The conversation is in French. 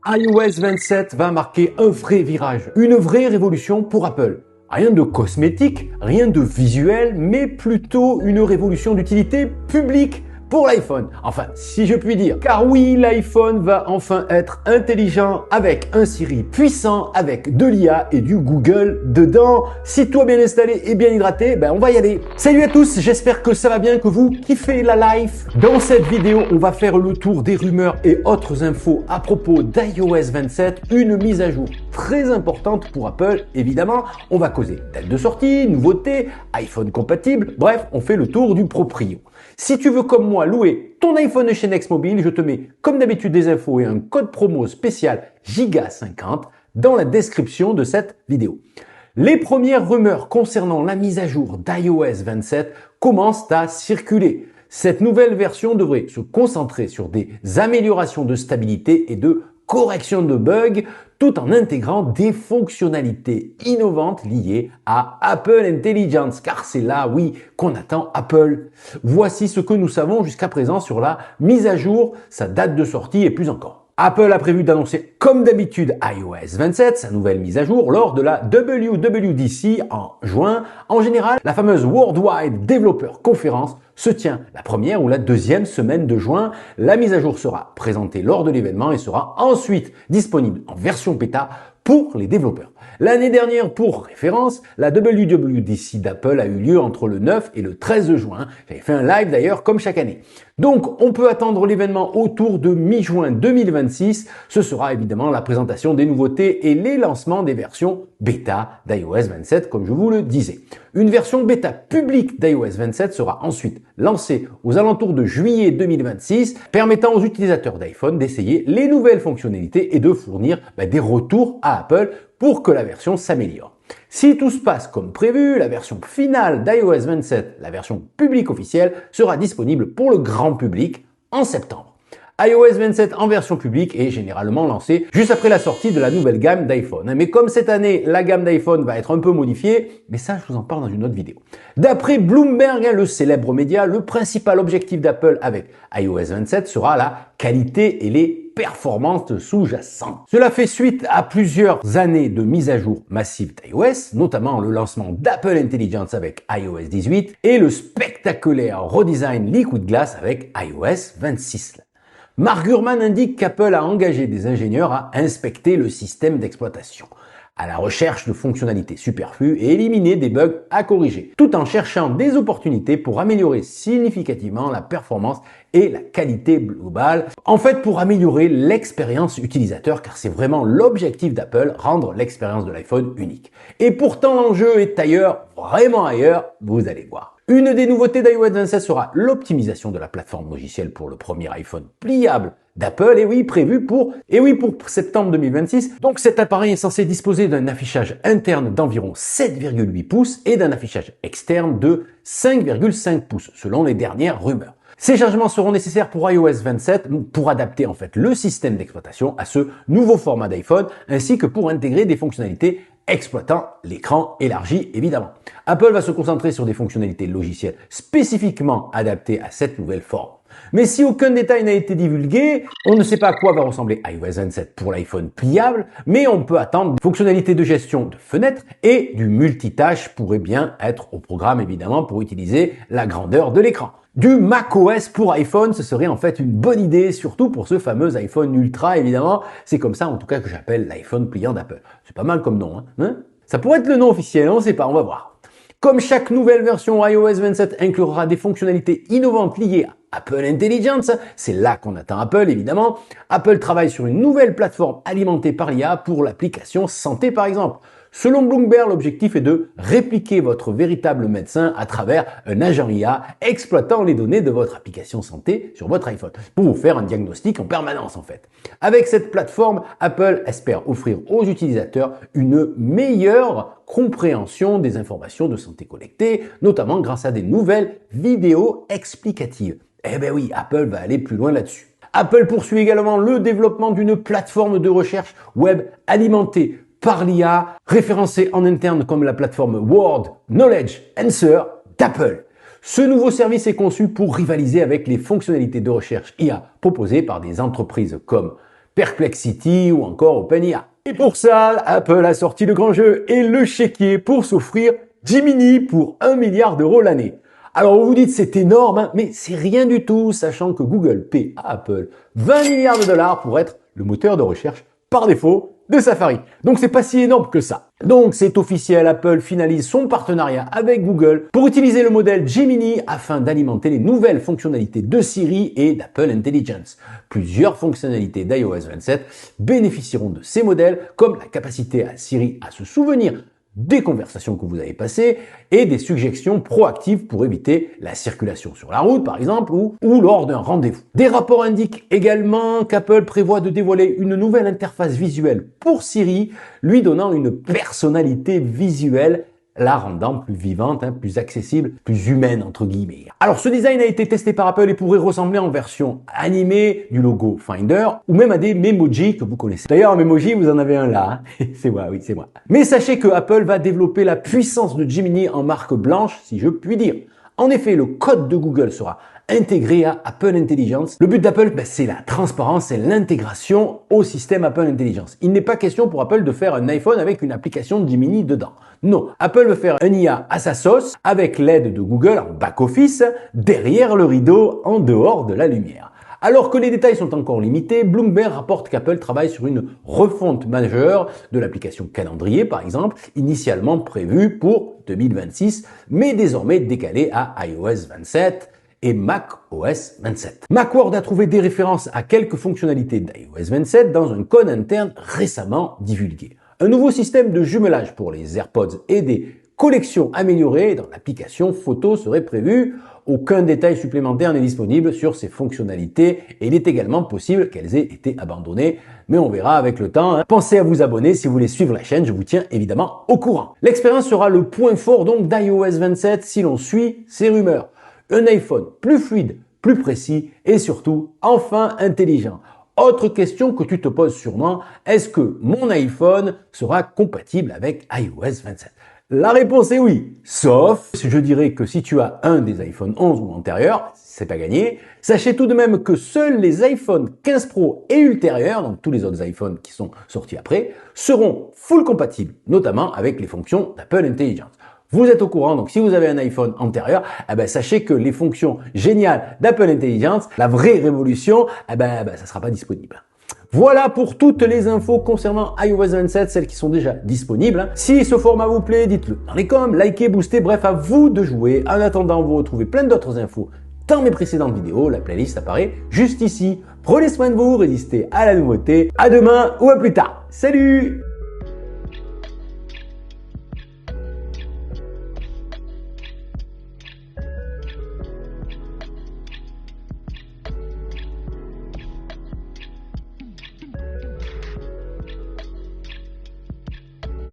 iOS 27 va marquer un vrai virage, une vraie révolution pour Apple. Rien de cosmétique, rien de visuel, mais plutôt une révolution d'utilité publique pour l'iPhone. Enfin, si je puis dire. Car oui, l'iPhone va enfin être intelligent avec un Siri puissant, avec de l'IA et du Google dedans. Si tout est bien installé et bien hydraté, on va y aller. Salut à tous, j'espère que ça va bien, que vous kiffez la life. Dans cette vidéo, on va faire le tour des rumeurs et autres infos à propos d'iOS 27, une mise à jour très importante pour Apple, évidemment. On va causer date de sortie, nouveautés, iPhone compatible, bref, on fait le tour du proprio. Si tu veux comme moi louer ton iPhone chez Nextmobile, je te mets comme d'habitude des infos et un code promo spécial Giga50 dans la description de cette vidéo. Les premières rumeurs concernant la mise à jour d'iOS 27 commencent à circuler. Cette nouvelle version devrait se concentrer sur des améliorations de stabilité et de correction de bugs, tout en intégrant des fonctionnalités innovantes liées à Apple Intelligence, car c'est là, oui, qu'on attend Apple. Voici ce que nous savons jusqu'à présent sur la mise à jour, sa date de sortie et plus encore. Apple a prévu d'annoncer, comme d'habitude, iOS 27, sa nouvelle mise à jour, lors de la WWDC en juin. En général, la fameuse Worldwide Developer Conference se tient la première ou la deuxième semaine de juin. La mise à jour sera présentée lors de l'événement et sera ensuite disponible en version bêta pour les développeurs. L'année dernière, pour référence, la WWDC d'Apple a eu lieu entre le 9 et le 13 juin. J'avais fait un live d'ailleurs comme chaque année. Donc on peut attendre l'événement autour de mi-juin 2026. Ce sera évidemment la présentation des nouveautés et les lancements des versions bêta d'iOS 27 comme je vous le disais. Une version bêta publique d'iOS 27 sera ensuite lancée aux alentours de juillet 2026, permettant aux utilisateurs d'iPhone d'essayer les nouvelles fonctionnalités et de fournir des retours à Apple pour que la version s'améliore. Si tout se passe comme prévu, la version finale d'iOS 27, la version publique officielle, sera disponible pour le grand public en septembre. iOS 27 en version publique est généralement lancé juste après la sortie de la nouvelle gamme d'iPhone. Mais comme cette année, la gamme d'iPhone va être un peu modifiée, mais ça, je vous en parle dans une autre vidéo. D'après Bloomberg, le célèbre média, le principal objectif d'Apple avec iOS 27 sera la qualité et les performances sous-jacentes. Cela fait suite à plusieurs années de mise à jour massive d'iOS, notamment le lancement d'Apple Intelligence avec iOS 18 et le spectaculaire redesign Liquid Glass avec iOS 26. Mark Gurman indique qu'Apple a engagé des ingénieurs à inspecter le système d'exploitation, à la recherche de fonctionnalités superflues et éliminer des bugs à corriger, tout en cherchant des opportunités pour améliorer significativement la performance et la qualité globale. En fait, pour améliorer l'expérience utilisateur, car c'est vraiment l'objectif d'Apple, rendre l'expérience de l'iPhone unique. Et pourtant, l'enjeu est ailleurs, vraiment ailleurs, vous allez voir. Une des nouveautés d'iOS 27 sera l'optimisation de la plateforme logicielle pour le premier iPhone pliable d'Apple, et oui, prévu pour septembre 2026. Donc cet appareil est censé disposer d'un affichage interne d'environ 7,8 pouces et d'un affichage externe de 5,5 pouces, selon les dernières rumeurs. Ces changements seront nécessaires pour iOS 27 pour adapter en fait le système d'exploitation à ce nouveau format d'iPhone, ainsi que pour intégrer des fonctionnalités exploitant l'écran élargi évidemment. Apple va se concentrer sur des fonctionnalités logicielles spécifiquement adaptées à cette nouvelle forme. Mais si aucun détail n'a été divulgué, on ne sait pas à quoi va ressembler iOS 27 pour l'iPhone pliable, mais on peut attendre des fonctionnalités de gestion de fenêtres et du multitâche pourrait bien être au programme évidemment pour utiliser la grandeur de l'écran. Du macOS pour iPhone, ce serait en fait une bonne idée, surtout pour ce fameux iPhone Ultra évidemment. C'est comme ça en tout cas que j'appelle l'iPhone pliant d'Apple. C'est pas mal comme nom, hein? Ça pourrait être le nom officiel, on ne sait pas, on va voir. Comme chaque nouvelle version, iOS 27 inclura des fonctionnalités innovantes liées à Apple Intelligence, c'est là qu'on attend Apple évidemment. Apple travaille sur une nouvelle plateforme alimentée par l'IA pour l'application santé par exemple. Selon Bloomberg, l'objectif est de répliquer votre véritable médecin à travers un agent IA exploitant les données de votre application santé sur votre iPhone pour vous faire un diagnostic en permanence en fait. Avec cette plateforme, Apple espère offrir aux utilisateurs une meilleure compréhension des informations de santé collectées, notamment grâce à des nouvelles vidéos explicatives. Eh ben oui, Apple va aller plus loin là-dessus. Apple poursuit également le développement d'une plateforme de recherche web alimentée par l'IA, référencée en interne comme la plateforme Word Knowledge Answer d'Apple. Ce nouveau service est conçu pour rivaliser avec les fonctionnalités de recherche IA proposées par des entreprises comme Perplexity ou encore OpenAI. Et pour ça, Apple a sorti le grand jeu et le chéquier pour s'offrir Gemini pour 1 milliard d'euros l'année. Alors vous vous dites c'est énorme, hein, mais c'est rien du tout, sachant que Google paie à Apple 20 milliards de dollars pour être le moteur de recherche par défaut de Safari. Donc c'est pas si énorme que ça. Donc c'est officiel, Apple finalise son partenariat avec Google pour utiliser le modèle Gemini afin d'alimenter les nouvelles fonctionnalités de Siri et d'Apple Intelligence. Plusieurs fonctionnalités d'iOS 27 bénéficieront de ces modèles, comme la capacité à Siri à se souvenir des conversations que vous avez passées et des suggestions proactives pour éviter la circulation sur la route, par exemple, ou lors d'un rendez-vous. Des rapports indiquent également qu'Apple prévoit de dévoiler une nouvelle interface visuelle pour Siri, lui donnant une personnalité visuelle, la rendant plus vivante, plus accessible, plus humaine entre guillemets. Alors ce design a été testé par Apple et pourrait ressembler en version animée du logo Finder ou même à des Memoji que vous connaissez. D'ailleurs un Memoji vous en avez un là, hein. C'est moi, oui c'est moi. Mais sachez que Apple va développer la puissance de Gemini en marque blanche si je puis dire. En effet, le code de Google sera intégré à Apple Intelligence. Le but d'Apple, c'est la transparence et l'intégration au système Apple Intelligence. Il n'est pas question pour Apple de faire un iPhone avec une application de Gemini dedans. Non, Apple veut faire un IA à sa sauce avec l'aide de Google en back-office, derrière le rideau, en dehors de la lumière. Alors que les détails sont encore limités, Bloomberg rapporte qu'Apple travaille sur une refonte majeure de l'application Calendrier, par exemple, initialement prévue pour 2026, mais désormais décalée à iOS 27 et macOS 27. Macworld a trouvé des références à quelques fonctionnalités d'iOS 27 dans un code interne récemment divulgué. Un nouveau système de jumelage pour les AirPods et des collections améliorées dans l'application photo serait prévu. Aucun détail supplémentaire n'est disponible sur ces fonctionnalités et il est également possible qu'elles aient été abandonnées, mais on verra avec le temps. Pensez à vous abonner si vous voulez suivre la chaîne, je vous tiens évidemment au courant. L'expérience sera le point fort donc d'iOS 27 si l'on suit ces rumeurs. Un iPhone plus fluide, plus précis et surtout enfin intelligent. Autre question que tu te poses sûrement, est-ce que mon iPhone sera compatible avec iOS 27? La réponse est oui, sauf, je dirais que si tu as un des iPhone 11 ou antérieurs, c'est pas gagné. Sachez tout de même que seuls les iPhone 15 Pro et ultérieurs, donc tous les autres iPhones qui sont sortis après, seront full compatibles, notamment avec les fonctions d'Apple Intelligence. Vous êtes au courant, donc si vous avez un iPhone antérieur, sachez que les fonctions géniales d'Apple Intelligence, la vraie révolution, ça sera pas disponible. Voilà pour toutes les infos concernant iOS 27, celles qui sont déjà disponibles. Si ce format vous plaît, dites-le dans les coms, likez, boostez, bref, à vous de jouer. En attendant, vous retrouvez plein d'autres infos dans mes précédentes vidéos. La playlist apparaît juste ici. Prenez soin de vous, résistez à la nouveauté. À demain ou à plus tard. Salut!